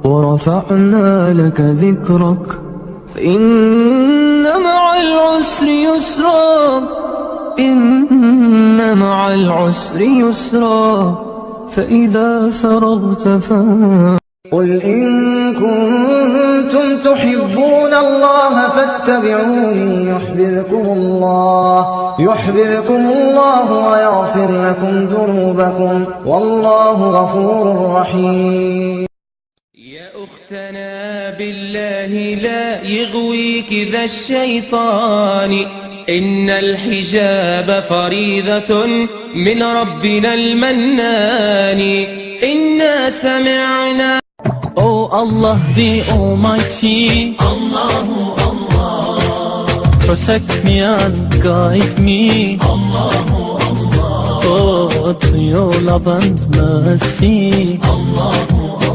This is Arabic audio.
ورفعنا لك ذكرك فإن مع العسر يسرا إن مع العسر يسرا فإذا فرغت قل إن كنتم تحبون الله فاتبعوني يحببكم الله ويغفر لكم ذنوبكم والله غفور رحيم. يا أختنا بالله لا يغويك ذا الشيطان، إن الحجاب فريضة من ربنا المنان. إنا سمعنا. Oh Allah the Almighty, Allahu Allah, protect me and guide me, Allahu Allah, oh to your love and mercy, Allahu Allah.